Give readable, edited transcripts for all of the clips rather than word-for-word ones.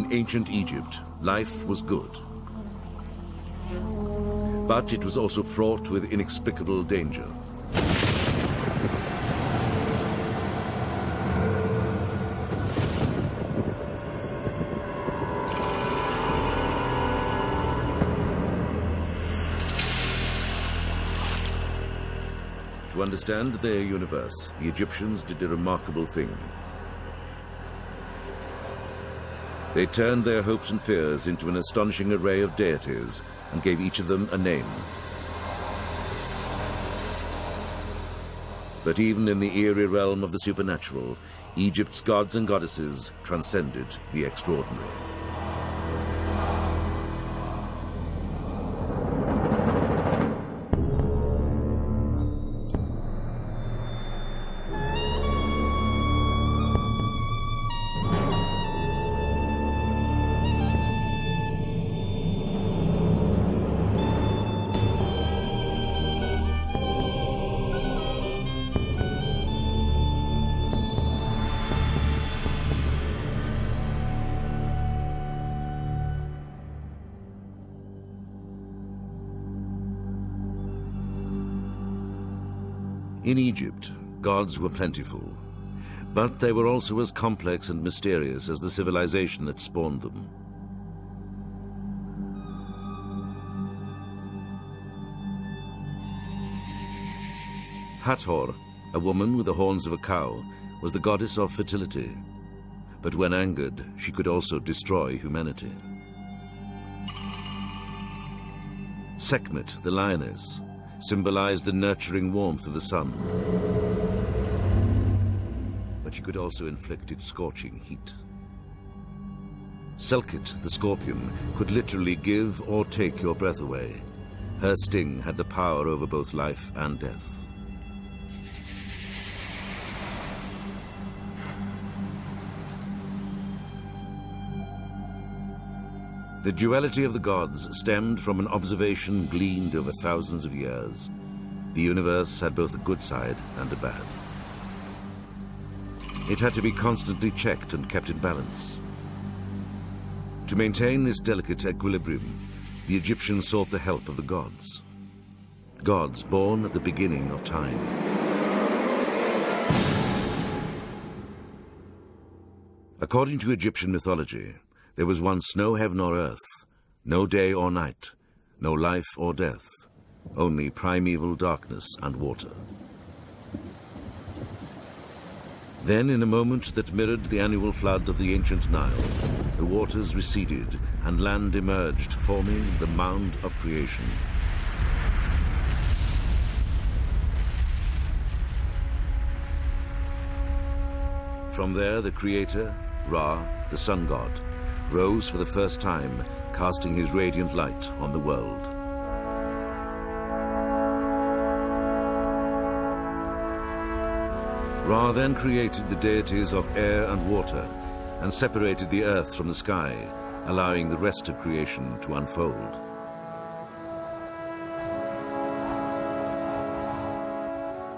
In ancient Egypt, life was good. But it was also fraught with inexplicable danger. To understand their universe, the Egyptians did a remarkable thing. They turned their hopes and fears into an astonishing array of deities and gave each of them a name. But even in the eerie realm of the supernatural, Egypt's gods and goddesses transcended the extraordinary. In Egypt, gods were plentiful, but they were also as complex and mysterious as the civilization that spawned them. Hathor, a woman with the horns of a cow, was the goddess of fertility, but when angered, she could also destroy humanity. Sekhmet, the lioness, symbolized the nurturing warmth of the sun, but she could also inflict its scorching heat. Selkit, the scorpion, could literally give or take your breath away. Her sting had the power over both life and death. The duality of the gods stemmed from an observation gleaned over thousands of years. The universe had both a good side and a bad. It had to be constantly checked and kept in balance. To maintain this delicate equilibrium, the Egyptians sought the help of the gods. Gods born at the beginning of time. According to Egyptian mythology, there was once no heaven or earth, no day or night, no life or death, only primeval darkness and water. Then, in a moment that mirrored the annual flood of the ancient Nile, the waters receded and land emerged, forming the mound of creation. From there, the creator, Ra, the sun god, rose for the first time, casting his radiant light on the world. Ra then created the deities of air and water and separated the earth from the sky, allowing the rest of creation to unfold.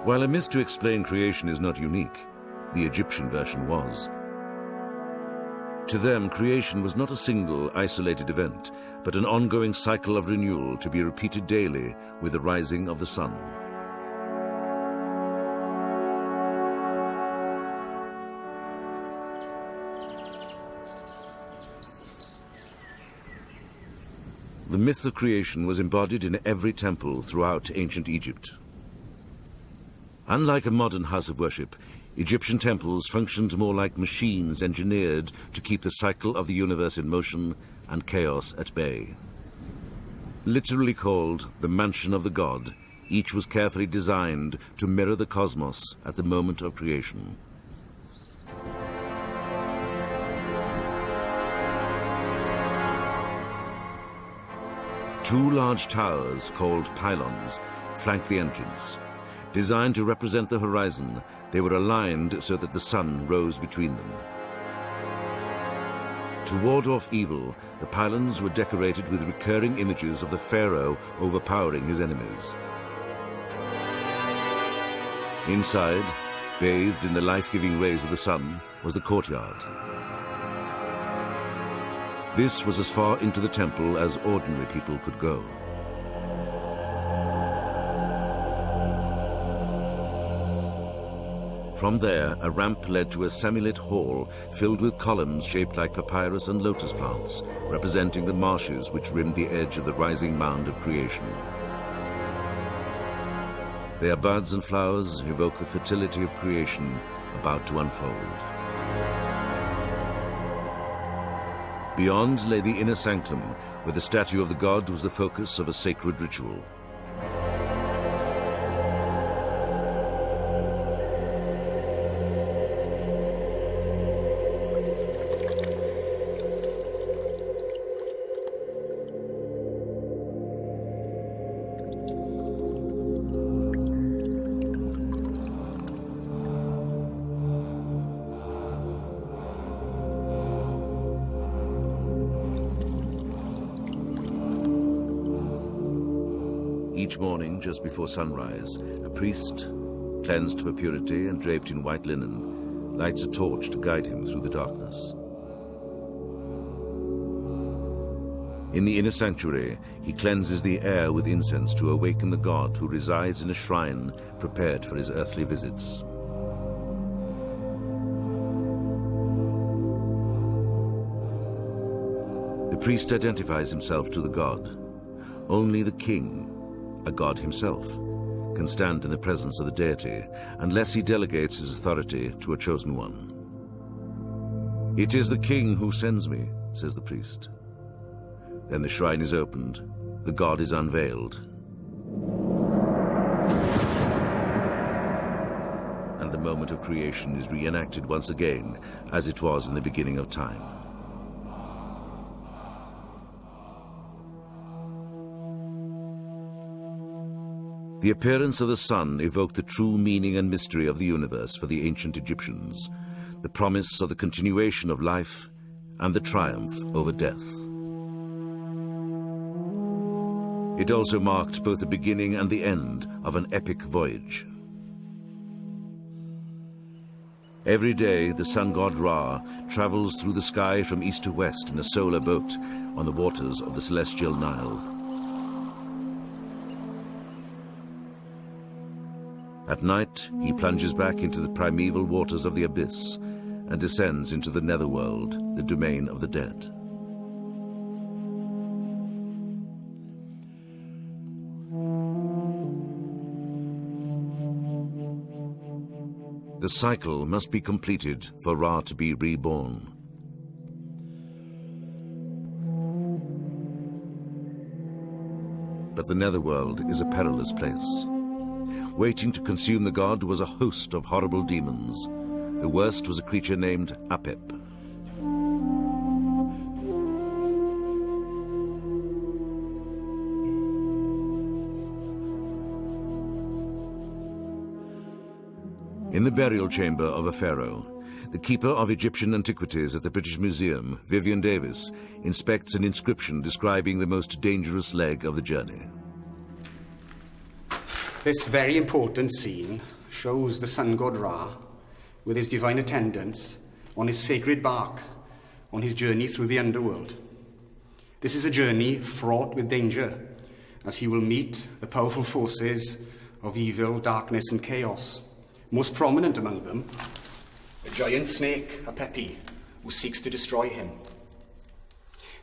While a myth to explain creation is not unique, the Egyptian version was. To them, creation was not a single, isolated event, but an ongoing cycle of renewal to be repeated daily with the rising of the sun. The myth of creation was embodied in every temple throughout ancient Egypt. Unlike a modern house of worship, Egyptian temples functioned more like machines engineered to keep the cycle of the universe in motion and chaos at bay. Literally called the mansion of the god, each was carefully designed to mirror the cosmos at the moment of creation. Two large towers, called pylons, flanked the entrance. Designed to represent the horizon, they were aligned so that the sun rose between them. To ward off evil, the pylons were decorated with recurring images of the pharaoh overpowering his enemies. Inside, bathed in the life-giving rays of the sun, was the courtyard. This was as far into the temple as ordinary people could go. From there, a ramp led to a semi-lit hall filled with columns shaped like papyrus and lotus plants, representing the marshes which rimmed the edge of the rising mound of creation. Their buds and flowers evoke the fertility of creation about to unfold. Beyond lay the inner sanctum, where the statue of the god was the focus of a sacred ritual. Each morning, just before sunrise, a priest, cleansed for purity and draped in white linen, lights a torch to guide him through the darkness. In the inner sanctuary, he cleanses the air with incense to awaken the god who resides in a shrine prepared for his earthly visits. The priest identifies himself to the god. Only the king, a god himself, can stand in the presence of the deity unless he delegates his authority to a chosen one. "It is the king who sends me," says the priest. Then the shrine is opened, the god is unveiled, and the moment of creation is reenacted once again as it was in the beginning of time. The appearance of the sun evoked the true meaning and mystery of the universe for the ancient Egyptians, the promise of the continuation of life and the triumph over death. It also marked both the beginning and the end of an epic voyage. Every day, the sun god Ra travels through the sky from east to west in a solar boat on the waters of the celestial Nile. At night, he plunges back into the primeval waters of the abyss and descends into the netherworld, the domain of the dead. The cycle must be completed for Ra to be reborn. But the netherworld is a perilous place. Waiting to consume the god was a host of horrible demons. The worst was a creature named Apep. In the burial chamber of a pharaoh, the keeper of Egyptian antiquities at the British Museum, Vivian Davis, inspects an inscription describing the most dangerous leg of the journey. This very important scene shows the sun god Ra with his divine attendants on his sacred bark on his journey through the underworld. This is a journey fraught with danger, as he will meet the powerful forces of evil, darkness and chaos. Most prominent among them, a giant snake, Apepi, who seeks to destroy him.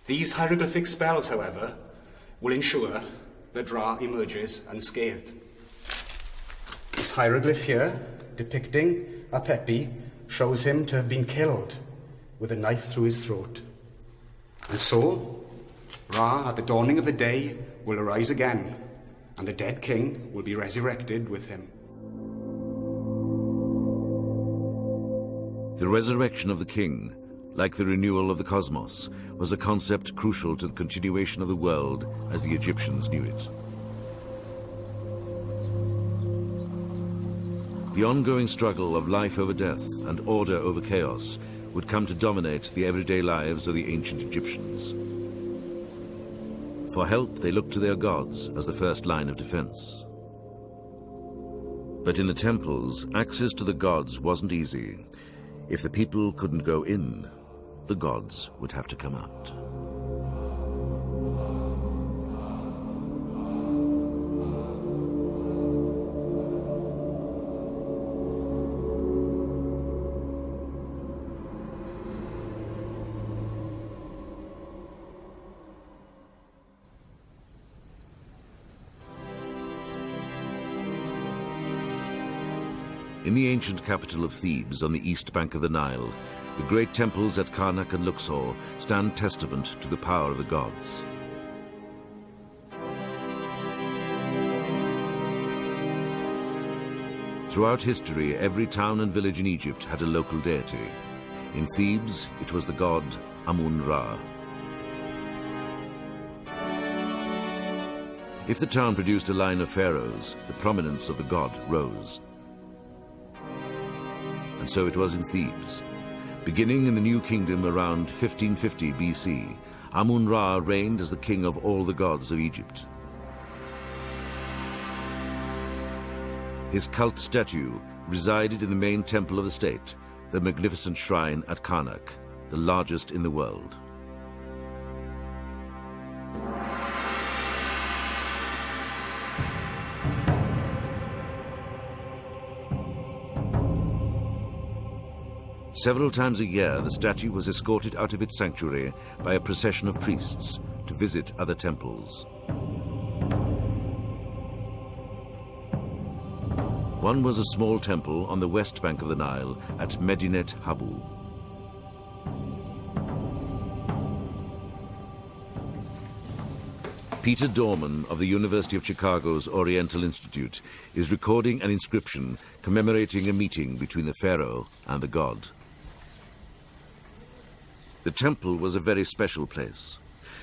These hieroglyphic spells, however, will ensure that Ra emerges unscathed. This hieroglyph here, depicting Apepi, shows him to have been killed with a knife through his throat. And so, Ra, at the dawning of the day, will arise again, and the dead king will be resurrected with him. The resurrection of the king, like the renewal of the cosmos, was a concept crucial to the continuation of the world as the Egyptians knew it. The ongoing struggle of life over death and order over chaos would come to dominate the everyday lives of the ancient Egyptians. For help, they looked to their gods as the first line of defense. But in the temples, access to the gods wasn't easy. If the people couldn't go in, the gods would have to come out. In the ancient capital of Thebes on the east bank of the Nile, the great temples at Karnak and Luxor stand testament to the power of the gods. Throughout history, every town and village in Egypt had a local deity. In Thebes, it was the god Amun-Ra. If the town produced a line of pharaohs, the prominence of the god rose. And so it was in Thebes. Beginning in the New Kingdom around 1550 BC, Amun-Ra reigned as the king of all the gods of Egypt. His cult statue resided in the main temple of the state, the magnificent shrine at Karnak, the largest in the world. Several times a year, the statue was escorted out of its sanctuary by a procession of priests to visit other temples. One was a small temple on the west bank of the Nile at Medinet Habu. Peter Dorman of the University of Chicago's Oriental Institute is recording an inscription commemorating a meeting between the pharaoh and the god. The temple was a very special place.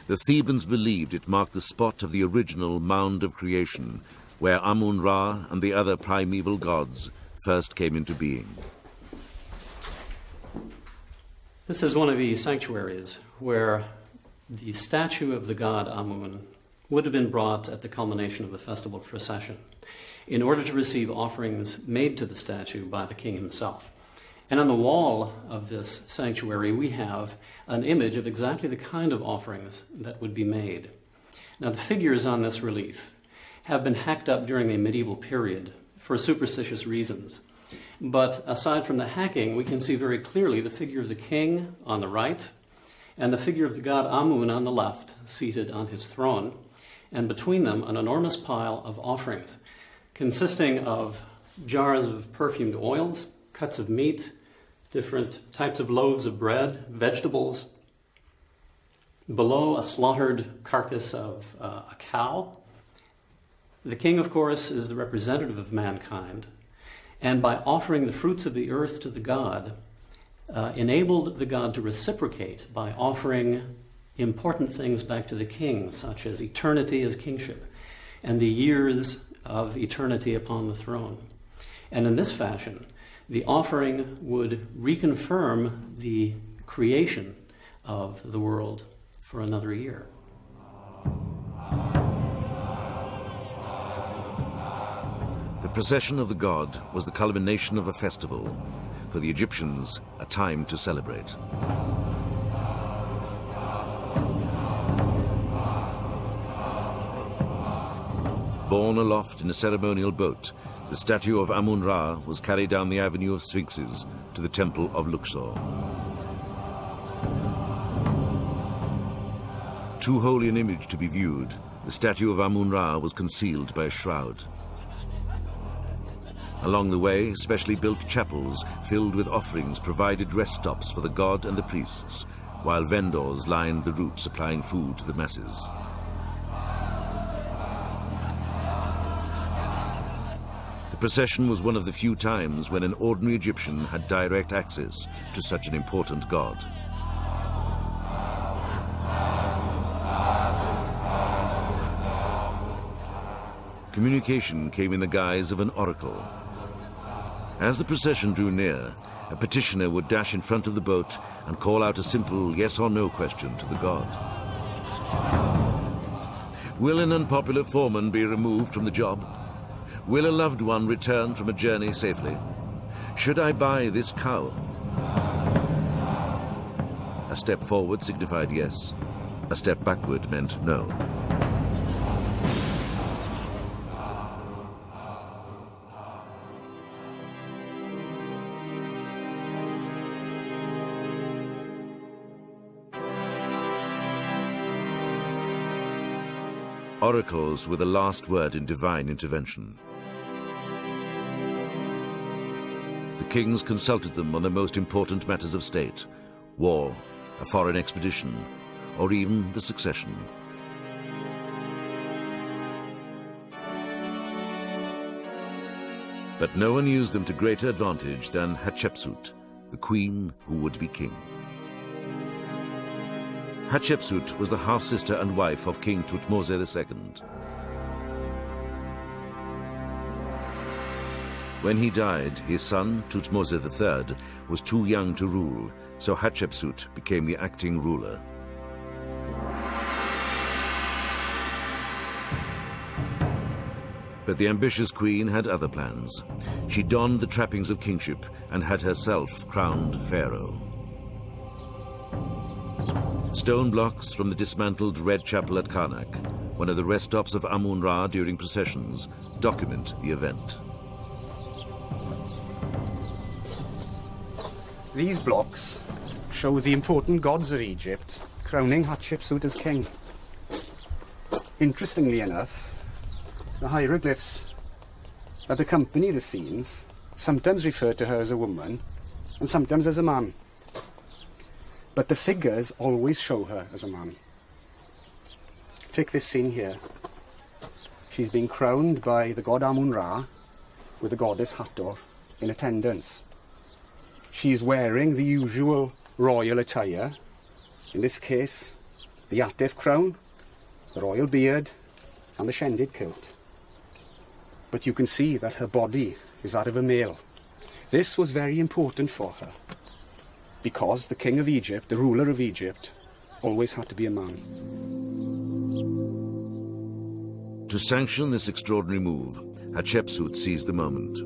The Thebans believed it marked the spot of the original mound of creation, where Amun-Ra and the other primeval gods first came into being. This is one of the sanctuaries where the statue of the god Amun would have been brought at the culmination of the festival procession in order to receive offerings made to the statue by the king himself. And on the wall of this sanctuary, we have an image of exactly the kind of offerings that would be made. Now, the figures on this relief have been hacked up during the medieval period for superstitious reasons. But aside from the hacking, we can see very clearly the figure of the king on the right and the figure of the god Amun on the left, seated on his throne, and between them an enormous pile of offerings consisting of jars of perfumed oils, cuts of meat, different types of loaves of bread, vegetables. Below, a slaughtered carcass of a cow. The king, of course, is the representative of mankind, and by offering the fruits of the earth to the god, enabled the god to reciprocate by offering important things back to the king, such as eternity as kingship and the years of eternity upon the throne. And in this fashion, the offering would reconfirm the creation of the world for another year. The procession of the god was the culmination of a festival, for the Egyptians, a time to celebrate. Borne aloft in a ceremonial boat, the statue of Amun-Ra was carried down the avenue of sphinxes to the temple of Luxor. Too holy an image to be viewed, the statue of Amun-Ra was concealed by a shroud. Along the way, specially built chapels filled with offerings provided rest stops for the god and the priests, while vendors lined the route supplying food to the masses. The procession was one of the few times when an ordinary Egyptian had direct access to such an important god. Communication came in the guise of an oracle. As the procession drew near, a petitioner would dash in front of the boat and call out a simple yes or no question to the god. Will an unpopular foreman be removed from the job? Will a loved one return from a journey safely? Should I buy this cow? A step forward signified yes. A step backward meant no. Oracles were the last word in divine intervention. The kings consulted them on the most important matters of state, war, a foreign expedition, or even the succession. But no one used them to greater advantage than Hatshepsut, the queen who would be king. Hatshepsut was the half-sister and wife of King Thutmose II. When he died, his son, Thutmose III, was too young to rule, so Hatshepsut became the acting ruler. But the ambitious queen had other plans. She donned the trappings of kingship and had herself crowned pharaoh. Stone blocks from the dismantled Red Chapel at Karnak, one of the rest stops of Amun-Ra during processions, document the event. These blocks show the important gods of Egypt crowning Hatshepsut as king. Interestingly enough, the hieroglyphs that accompany the scenes sometimes refer to her as a woman and sometimes as a man. But the figures always show her as a man. Take this scene here. She's being crowned by the god Amun-Ra with the goddess Hathor in attendance. She is wearing the usual royal attire, in this case the Atef crown, the royal beard and the Shendid kilt. But you can see that her body is that of a male. This was very important for her, because the king of Egypt, the ruler of Egypt, always had to be a man. To sanction this extraordinary move, Hatshepsut seized the moment.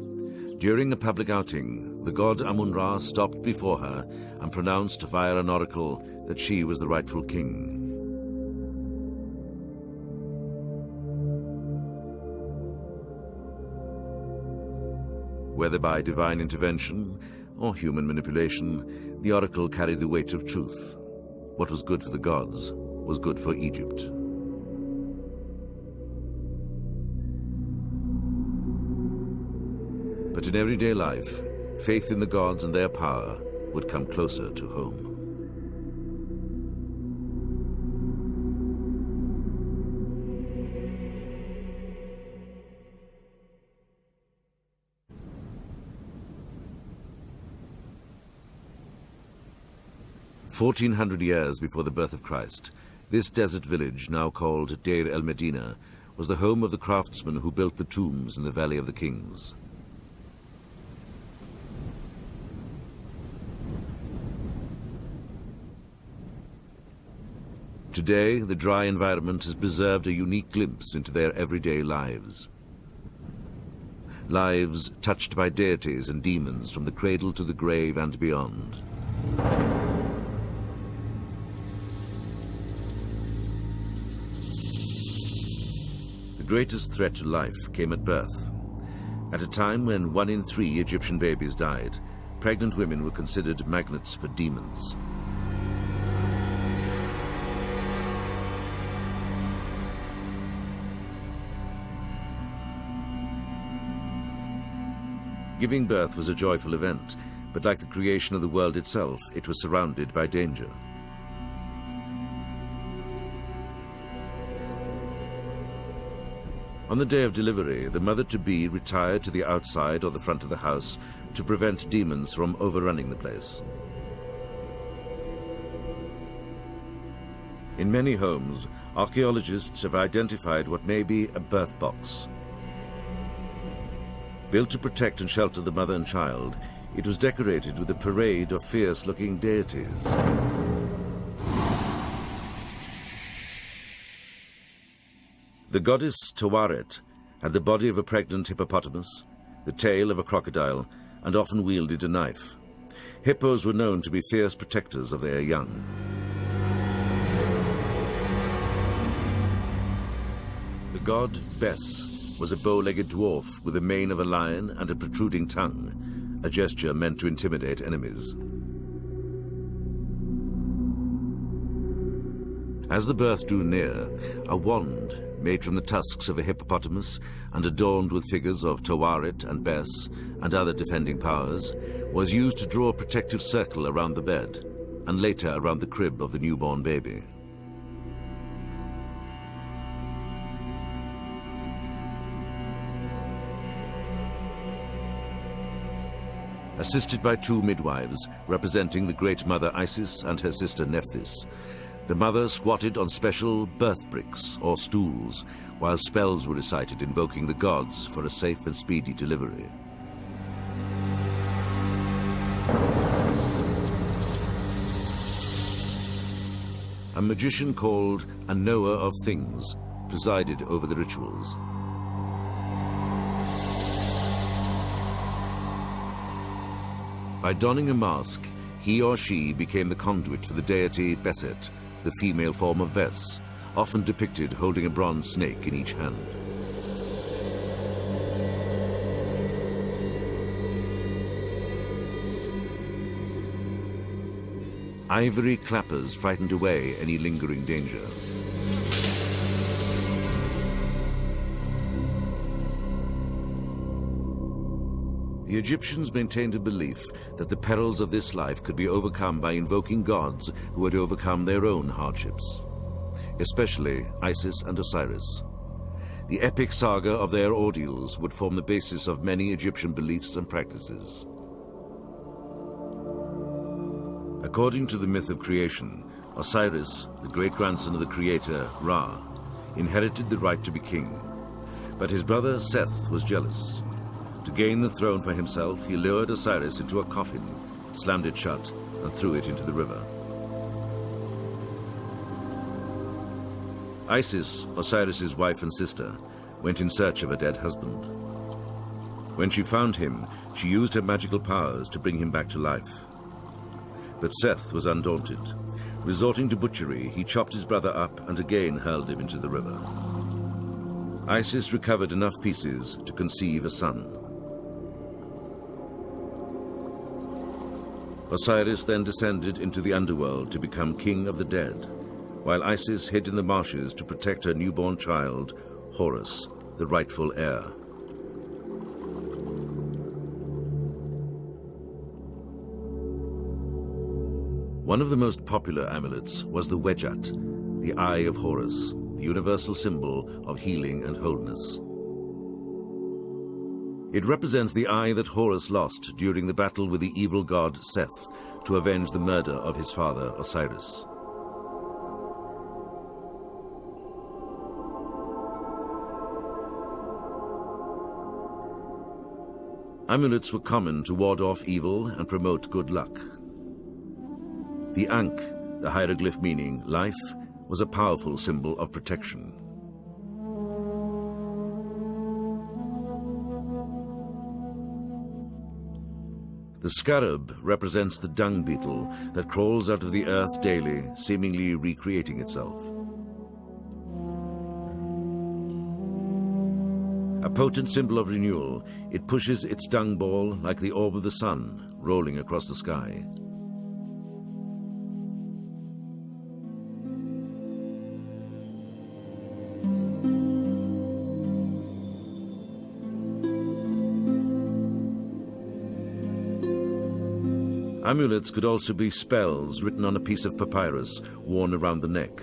During a public outing, the god Amun-Ra stopped before her and pronounced via an oracle that she was the rightful king. Whether by divine intervention or human manipulation, the oracle carried the weight of truth. What was good for the gods was good for Egypt. But in everyday life, faith in the gods and their power would come closer to home. "1,400 years before the birth of Christ, this desert village, now called Deir el-Medina, was the home of the craftsmen who built the tombs in the Valley of the Kings. Today, the dry environment has preserved a unique glimpse into their everyday lives. Lives touched by deities and demons from the cradle to the grave and beyond. The greatest threat to life came at birth. At a time when 1 in 3 Egyptian babies died, pregnant women were considered magnets for demons. Giving birth was a joyful event, but like the creation of the world itself, it was surrounded by danger. On the day of delivery, the mother-to-be retired to the outside or the front of the house to prevent demons from overrunning the place. In many homes, archaeologists have identified what may be a birth box. Built to protect and shelter the mother and child, it was decorated with a parade of fierce-looking deities. The goddess Tawaret had the body of a pregnant hippopotamus, the tail of a crocodile, and often wielded a knife. Hippos were known to be fierce protectors of their young. The god Bes was a bow-legged dwarf with the mane of a lion and a protruding tongue, a gesture meant to intimidate enemies. As the birth drew near, a wand, made from the tusks of a hippopotamus and adorned with figures of Tawaret and Bes and other defending powers, was used to draw a protective circle around the bed, and later around the crib of the newborn baby. Assisted by two midwives representing the Great Mother Isis and her sister Nephthys, the mother squatted on special birth bricks or stools, while spells were recited invoking the gods for a safe and speedy delivery. A magician called a knower of things presided over the rituals. By donning a mask, he or she became the conduit for the deity Beset, the female form of Bes, often depicted holding a bronze snake in each hand. Ivory clappers frightened away any lingering danger. The Egyptians maintained a belief that the perils of this life could be overcome by invoking gods who had overcome their own hardships, especially Isis and Osiris. The epic saga of their ordeals would form the basis of many Egyptian beliefs and practices. According to the myth of creation, Osiris, the great-grandson of the creator, Ra, inherited the right to be king. But his brother Seth was jealous. To gain the throne for himself, he lured Osiris into a coffin, slammed it shut, and threw it into the river. Isis, Osiris's wife and sister, went in search of her dead husband. When she found him, she used her magical powers to bring him back to life. But Seth was undaunted. Resorting to butchery, he chopped his brother up and again hurled him into the river. Isis recovered enough pieces to conceive a son. Osiris then descended into the underworld to become king of the dead, while Isis hid in the marshes to protect her newborn child, Horus, the rightful heir. One of the most popular amulets was the Wedjat, the Eye of Horus, the universal symbol of healing and wholeness. It represents the eye that Horus lost during the battle with the evil god Seth to avenge the murder of his father Osiris. Amulets were common to ward off evil and promote good luck. The Ankh, the hieroglyph meaning life, was a powerful symbol of protection. The scarab represents the dung beetle that crawls out of the earth daily, seemingly recreating itself. A potent symbol of renewal, it pushes its dung ball like the orb of the sun, rolling across the sky. Amulets could also be spells written on a piece of papyrus worn around the neck.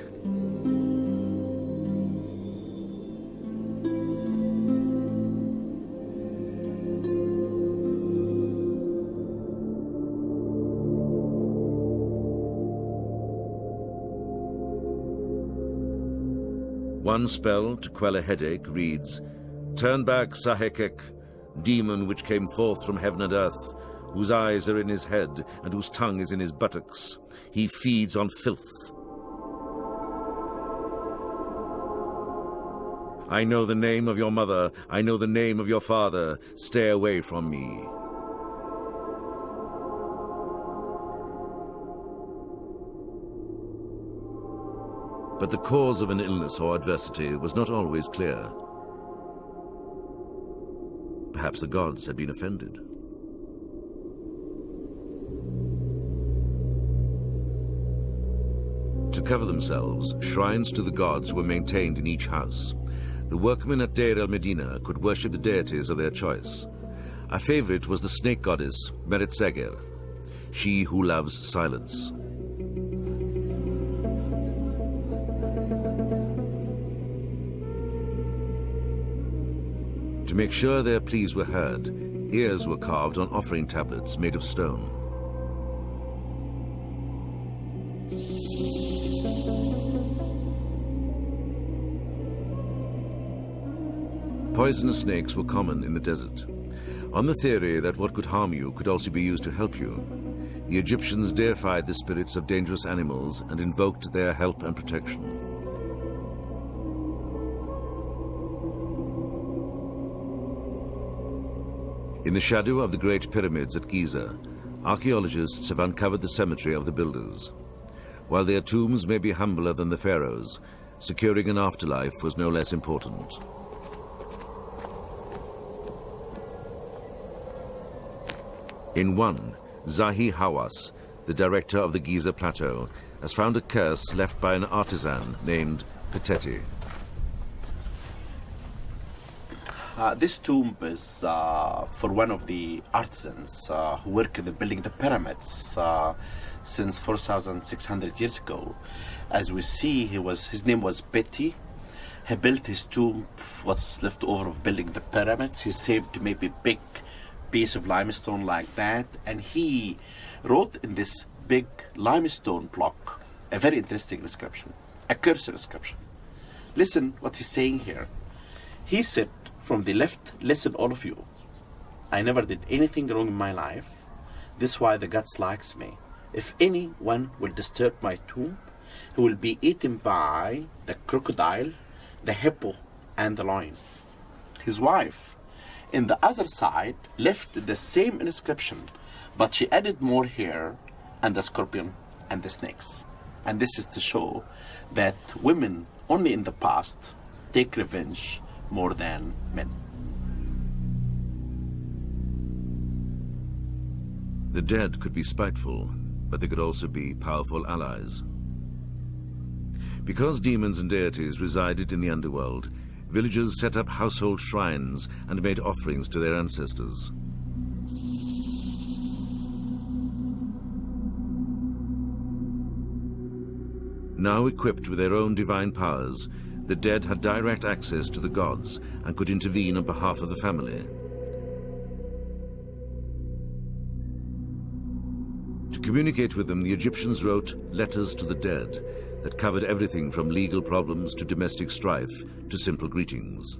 One spell to quell a headache reads, "Turn back, Sahekek, demon which came forth from heaven and earth, whose eyes are in his head and whose tongue is in his buttocks. He feeds on filth. I know the name of your mother, I know the name of your father. Stay away from me." But the cause of an illness or adversity was not always clear. Perhaps the gods had been offended. To cover themselves, shrines to the gods were maintained in each house. The workmen at Deir el-Medina could worship the deities of their choice. A favorite was the snake goddess, Meret Seger, she who loves silence. To make sure their pleas were heard, ears were carved on offering tablets made of stone. Poisonous snakes were common in the desert. On the theory that what could harm you could also be used to help you, the Egyptians deified the spirits of dangerous animals and invoked their help and protection. In the shadow of the Great Pyramids at Giza, archaeologists have uncovered the cemetery of the builders. While their tombs may be humbler than the pharaohs, securing an afterlife was no less important. In one, Zahi Hawass, the director of the Giza Plateau, has found a curse left by an artisan named Peteti. This tomb is for one of the artisans who worked in building the pyramids since 4,600 years ago. As we see, his name was Peti. He built his tomb, what's left over of building the pyramids. He saved maybe big piece of limestone like that, and he wrote in this big limestone block a very interesting inscription, a curse inscription. Listen what he's saying here. He said, from the left, listen all of you. I never did anything wrong in my life. This is why the gods likes me. If anyone will disturb my tomb, he will be eaten by the crocodile, the hippo, and the lion. His wife, in the other side, left the same inscription, but she added more hair and the scorpion and the snakes. And this is to show that women only in the past take revenge more than men. The dead could be spiteful, but they could also be powerful allies. Because demons and deities resided in the underworld, villagers set up household shrines and made offerings to their ancestors. Now equipped with their own divine powers, the dead had direct access to the gods and could intervene on behalf of the family. To communicate with them, the Egyptians wrote letters to the dead that covered everything from legal problems to domestic strife to simple greetings.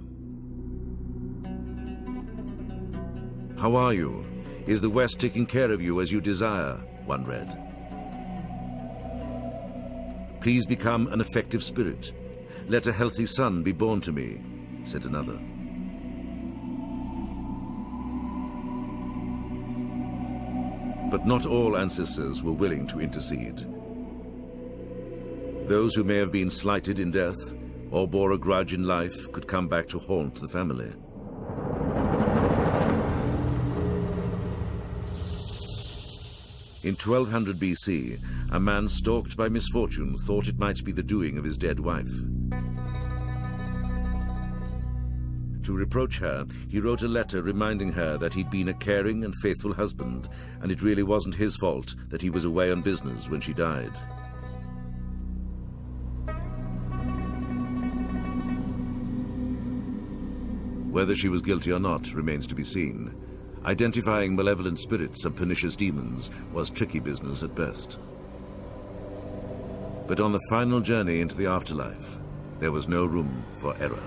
How are you? Is the West taking care of you as you desire? One read. Please become an effective spirit. Let a healthy son be born to me, said another. But not all ancestors were willing to intercede. Those who may have been slighted in death or bore a grudge in life could come back to haunt the family. In 1200 BC, a man stalked by misfortune thought it might be the doing of his dead wife. To reproach her, he wrote a letter reminding her that he'd been a caring and faithful husband, and it really wasn't his fault that he was away on business when she died. Whether she was guilty or not remains to be seen. Identifying malevolent spirits and pernicious demons was tricky business at best. But on the final journey into the afterlife, there was no room for error.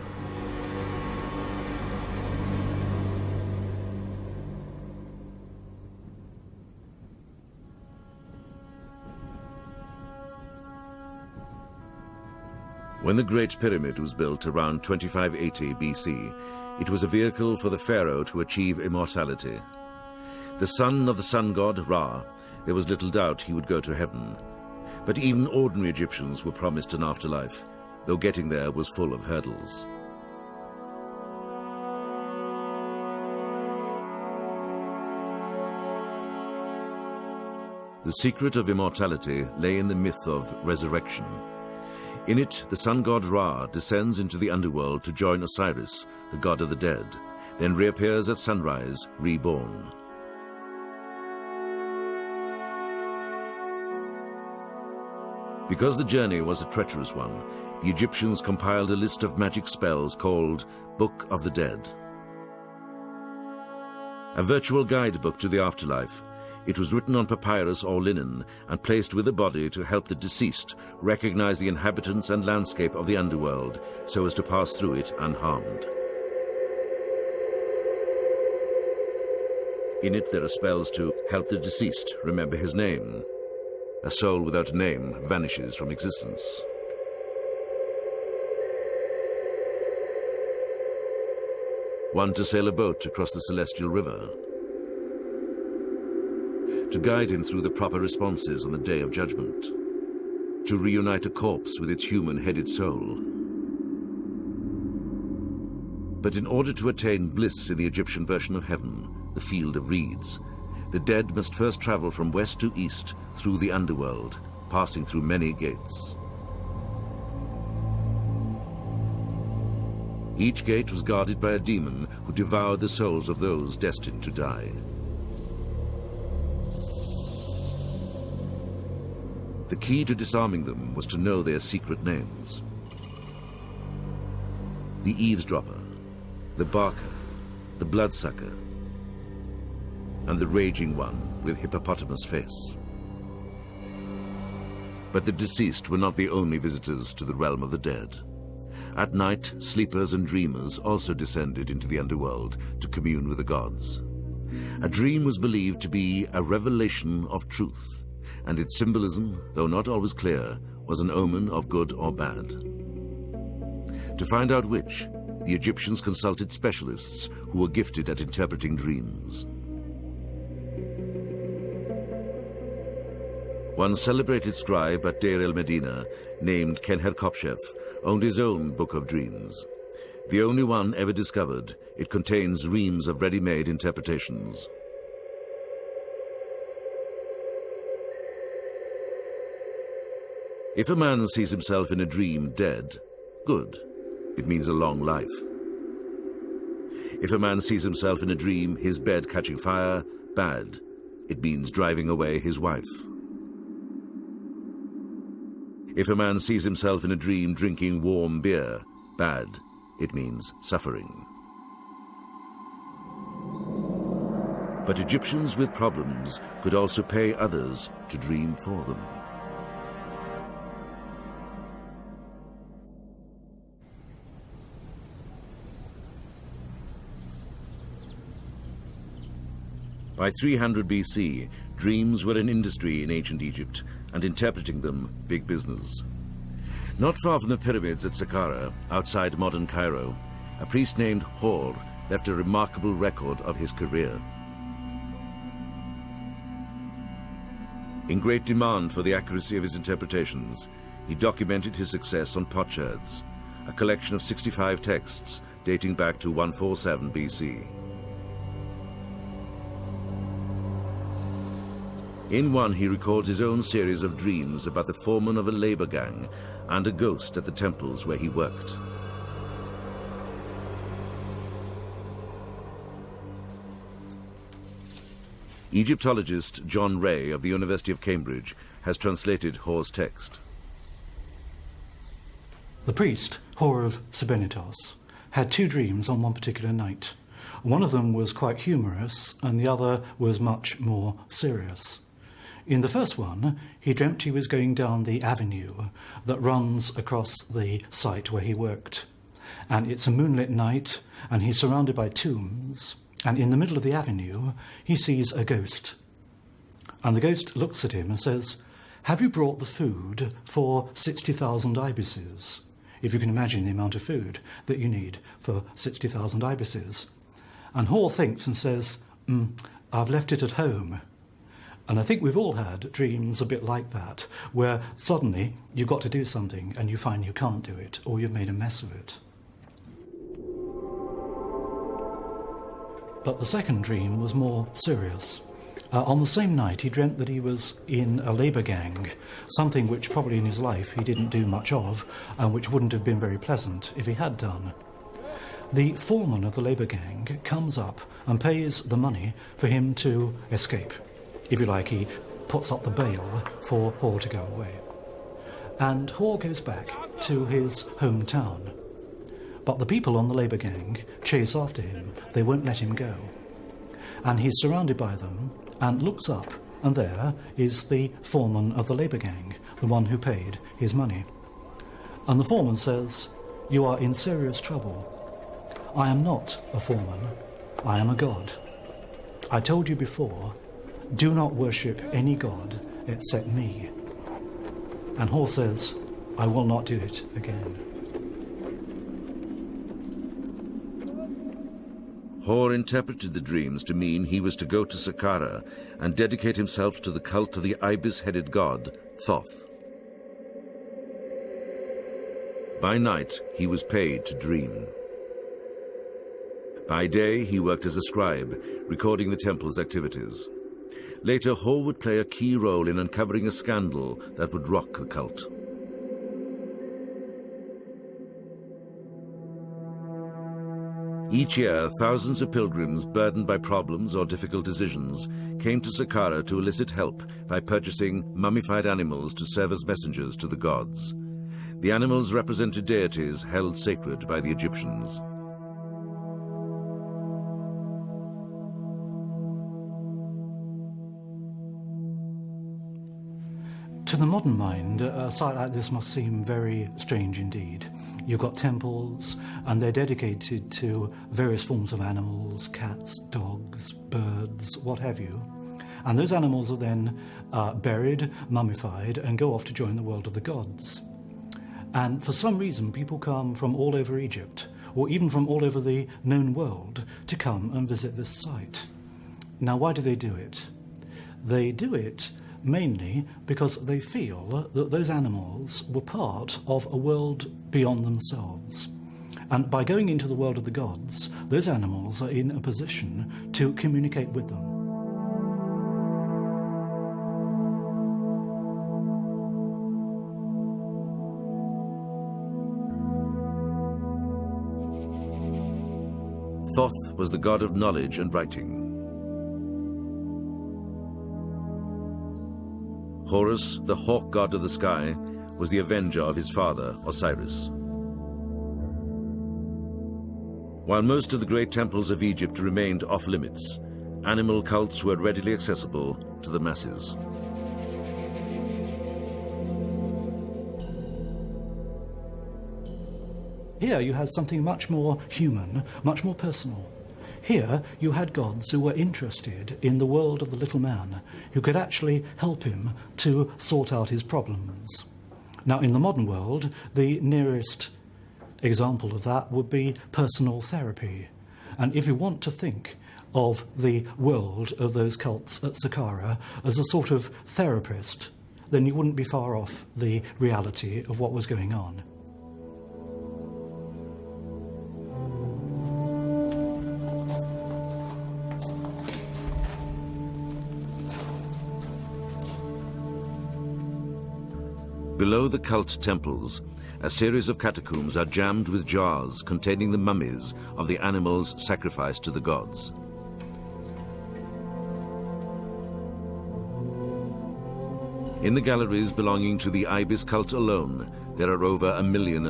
When the Great Pyramid was built around 2580 BC, it was a vehicle for the pharaoh to achieve immortality. The son of the sun god, Ra, there was little doubt he would go to heaven. But even ordinary Egyptians were promised an afterlife, though getting there was full of hurdles. The secret of immortality lay in the myth of resurrection. In it, the sun god Ra descends into the underworld to join Osiris, the god of the dead, then reappears at sunrise, reborn. Because the journey was a treacherous one, the Egyptians compiled a list of magic spells called Book of the Dead. A virtual guidebook to the afterlife, it was written on papyrus or linen and placed with the body to help the deceased recognize the inhabitants and landscape of the underworld so as to pass through it unharmed. In it there are spells to help the deceased remember his name. A soul without a name vanishes from existence. One to sail a boat across the celestial river. To guide him through the proper responses on the day of judgment. To reunite a corpse with its human-headed soul. But in order to attain bliss in the Egyptian version of heaven, the field of reeds, the dead must first travel from west to east through the underworld, passing through many gates. Each gate was guarded by a demon who devoured the souls of those destined to die. The key to disarming them was to know their secret names. The eavesdropper, the barker, the bloodsucker, and the raging one with hippopotamus face. But the deceased were not the only visitors to the realm of the dead. At night, sleepers and dreamers also descended into the underworld to commune with the gods. A dream was believed to be a revelation of truth, and its symbolism, though not always clear, was an omen of good or bad. To find out which, the Egyptians consulted specialists who were gifted at interpreting dreams. One celebrated scribe at Deir el-Medina, named Kenher-Kopshef, owned his own book of dreams. The only one ever discovered, it contains reams of ready-made interpretations. If a man sees himself in a dream dead, good. It means a long life. If a man sees himself in a dream, his bed catching fire, bad. It means driving away his wife. If a man sees himself in a dream drinking warm beer, bad. It means suffering. But Egyptians with problems could also pay others to dream for them. By 300 BC, dreams were an industry in ancient Egypt, and interpreting them, big business. Not far from the pyramids at Saqqara, outside modern Cairo, a priest named Hor left a remarkable record of his career. In great demand for the accuracy of his interpretations, he documented his success on potsherds, a collection of 65 texts dating back to 147 BC. In one, he records his own series of dreams about the foreman of a labor gang and a ghost at the temples where he worked. Egyptologist John Ray of the University of Cambridge has translated Hor's text. The priest, Hor of Sebennytos, had two dreams on one particular night. One of them was quite humorous, and the other was much more serious. In the first one, he dreamt he was going down the avenue that runs across the site where he worked. And it's a moonlit night, and he's surrounded by tombs, and in the middle of the avenue, he sees a ghost. And the ghost looks at him and says, "Have you brought the food for 60,000 ibises?" If you can imagine the amount of food that you need for 60,000 ibises. And Hor thinks and says, "I've left it at home." And I think we've all had dreams a bit like that, where suddenly you've got to do something and you find you can't do it, or you've made a mess of it. But the second dream was more serious. On the same night, he dreamt that he was in a labour gang, something which probably in his life he didn't do much of, and which wouldn't have been very pleasant if he had done. The foreman of the labour gang comes up and pays the money for him to escape. If you like, he puts up the bail for Hor to go away. And Hor goes back to his hometown. But the people on the labour gang chase after him. They won't let him go. And he's surrounded by them and looks up, and there is the foreman of the labour gang, the one who paid his money. And the foreman says, "You are in serious trouble. I am not a foreman. I am a god. I told you before, do not worship any god except me." And Hor says, "I will not do it again." Hor interpreted the dreams to mean he was to go to Saqqara and dedicate himself to the cult of the ibis-headed god, Thoth. By night, he was paid to dream. By day, he worked as a scribe, recording the temple's activities. Later, Hor would play a key role in uncovering a scandal that would rock the cult. Each year, thousands of pilgrims burdened by problems or difficult decisions came to Saqqara to elicit help by purchasing mummified animals to serve as messengers to the gods. The animals represented deities held sacred by the Egyptians. To the modern mind, a site like this must seem very strange indeed. You've got temples, and they're dedicated to various forms of animals, cats, dogs, birds, what have you. And those animals are then buried, mummified, and go off to join the world of the gods. And for some reason, people come from all over Egypt, or even from all over the known world, to come and visit this site. Now, why do they do it? They do it mainly because they feel that those animals were part of a world beyond themselves. And by going into the world of the gods, those animals are in a position to communicate with them. Thoth was the god of knowledge and writing. Horus, the hawk god of the sky, was the avenger of his father, Osiris. While most of the great temples of Egypt remained off-limits, animal cults were readily accessible to the masses. Here you had something much more human, much more personal. Here you had gods who were interested in the world of the little man, who could actually help him to sort out his problems. Now, in the modern world, the nearest example of that would be personal therapy. And if you want to think of the world of those cults at Saqqara as a sort of therapist, then you wouldn't be far off the reality of what was going on. Below the cult temples, a series of catacombs are jammed with jars containing the mummies of the animals sacrificed to the gods. In the galleries belonging to the Ibis cult alone, there are over 1.5 million.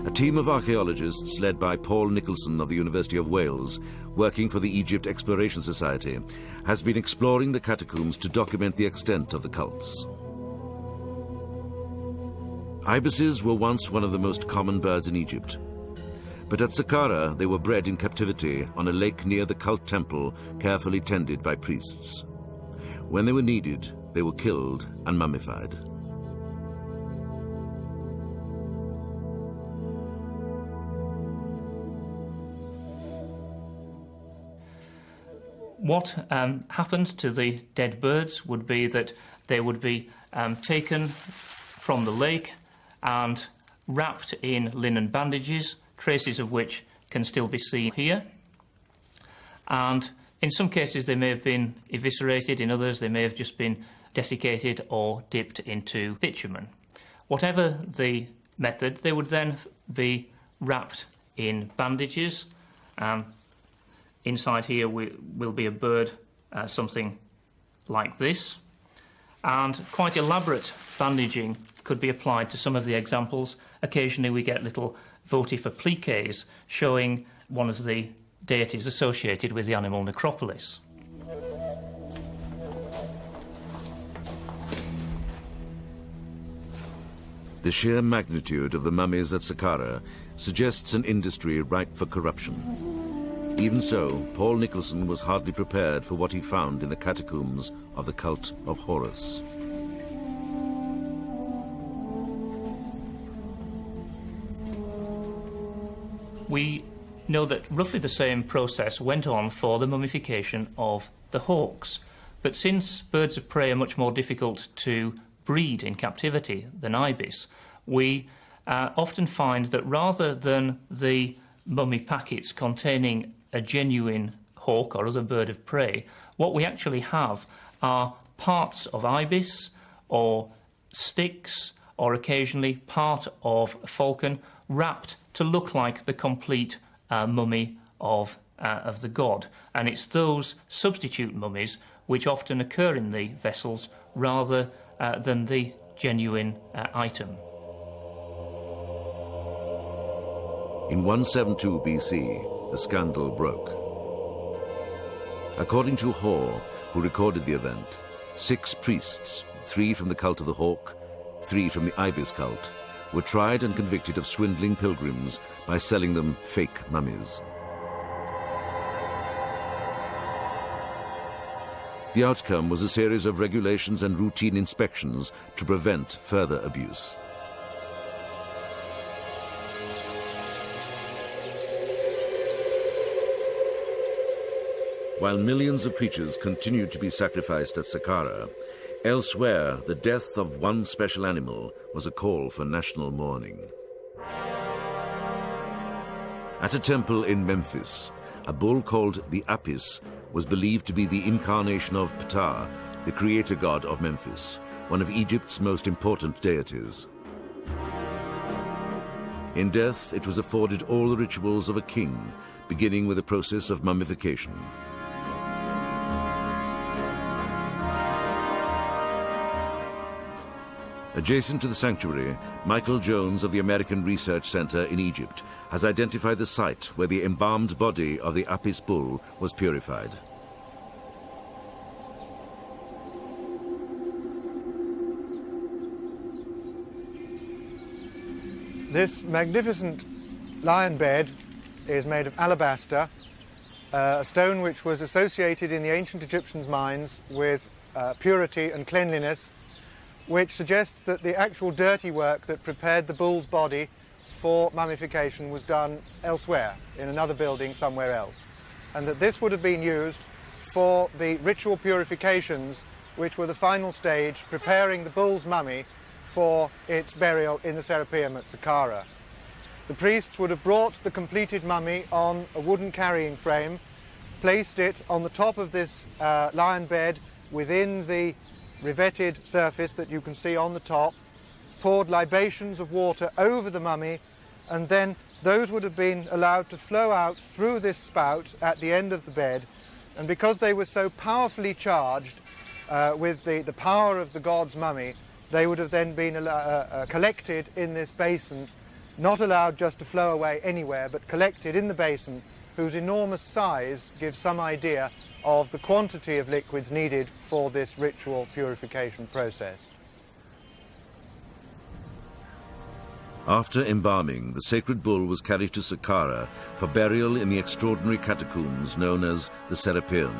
A team of archaeologists led by Paul Nicholson of the University of Wales, working for the Egypt Exploration Society, has been exploring the catacombs to document the extent of the cults. Ibises were once one of the most common birds in Egypt. But at Saqqara, they were bred in captivity on a lake near the cult temple, carefully tended by priests. When they were needed, they were killed and mummified. what happened to the dead birds would be that they would be taken from the lake and wrapped in linen bandages, traces of which can still be seen here. And in some cases they may have been eviscerated, in others they may have just been desiccated or dipped into bitumen. Whatever the method, they would then be wrapped in bandages. Inside here will be a bird, something like this. And quite elaborate bandaging could be applied to some of the examples. Occasionally we get little votive appliques showing one of the deities associated with the animal necropolis. The sheer magnitude of the mummies at Saqqara suggests an industry ripe for corruption. Even so, Paul Nicholson was hardly prepared for what he found in the catacombs of the cult of Horus. We know that roughly the same process went on for the mummification of the hawks. But since birds of prey are much more difficult to breed in captivity than ibis, we often find that rather than the mummy packets containing a genuine hawk or other bird of prey, what we actually have are parts of ibis or sticks or occasionally part of a falcon wrapped to look like the complete mummy of the god. And it's those substitute mummies which often occur in the vessels rather than the genuine item. In 172 BC, the scandal broke. According to Hor, who recorded the event, 6 priests, 3 from the cult of the hawk, 3 from the ibis cult, were tried and convicted of swindling pilgrims by selling them fake mummies. The outcome was a series of regulations and routine inspections to prevent further abuse. While millions of creatures continued to be sacrificed at Saqqara, elsewhere the death of one special animal was a call for national mourning. At a temple in Memphis, a bull called the Apis was believed to be the incarnation of Ptah, the creator god of Memphis, one of Egypt's most important deities. In death, it was afforded all the rituals of a king, beginning with a process of mummification. Adjacent to the sanctuary, Michael Jones of the American Research Center in Egypt has identified the site where the embalmed body of the Apis bull was purified. This magnificent lion bed is made of alabaster, a stone which was associated in the ancient Egyptians' minds with purity and cleanliness, which suggests that the actual dirty work that prepared the bull's body for mummification was done elsewhere, in another building somewhere else, and that this would have been used for the ritual purifications which were the final stage, preparing the bull's mummy for its burial in the Serapeum at Saqqara. The priests would have brought the completed mummy on a wooden carrying frame, placed it on the top of this lion bed within the riveted surface that you can see on the top, poured libations of water over the mummy, and then those would have been allowed to flow out through this spout at the end of the bed. And because they were so powerfully charged with the power of the god's mummy, they would have then been collected in this basin, not allowed just to flow away anywhere, but collected in the basin, whose enormous size gives some idea of the quantity of liquids needed for this ritual purification process. After embalming, the sacred bull was carried to Saqqara for burial in the extraordinary catacombs known as the Serapeum.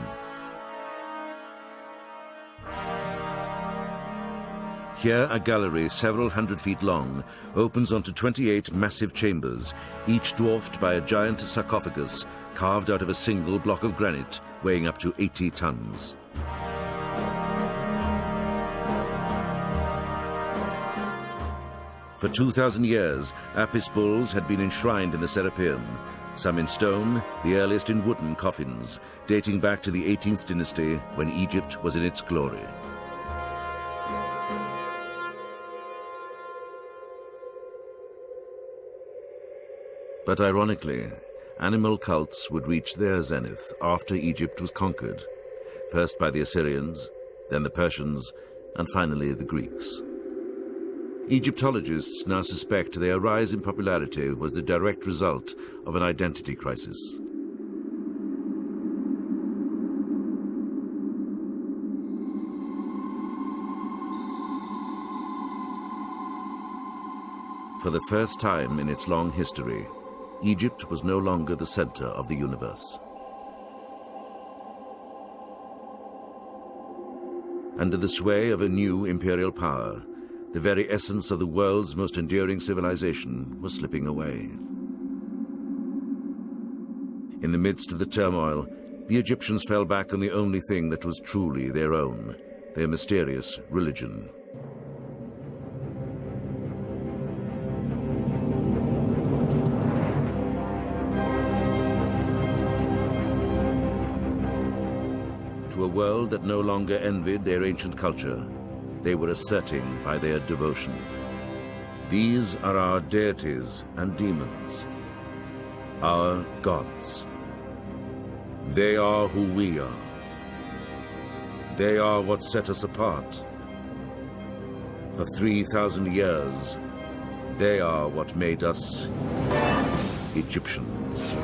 Here, a gallery several hundred feet long opens onto 28 massive chambers, each dwarfed by a giant sarcophagus carved out of a single block of granite weighing up to 80 tons. For 2,000 years, Apis bulls had been enshrined in the Serapeum, some in stone, the earliest in wooden coffins, dating back to the 18th dynasty when Egypt was in its glory. But ironically, animal cults would reach their zenith after Egypt was conquered, first by the Assyrians, then the Persians, and finally the Greeks. Egyptologists now suspect their rise in popularity was the direct result of an identity crisis. For the first time in its long history, Egypt was no longer the center of the universe. Under the sway of a new imperial power, the very essence of the world's most enduring civilization was slipping away. In the midst of the turmoil, the Egyptians fell back on the only thing that was truly their own, their mysterious religion. To a world that no longer envied their ancient culture, they were asserting by their devotion. These are our deities and demons, our gods. They are who we are. They are what set us apart. For 3,000 years, they are what made us Egyptians.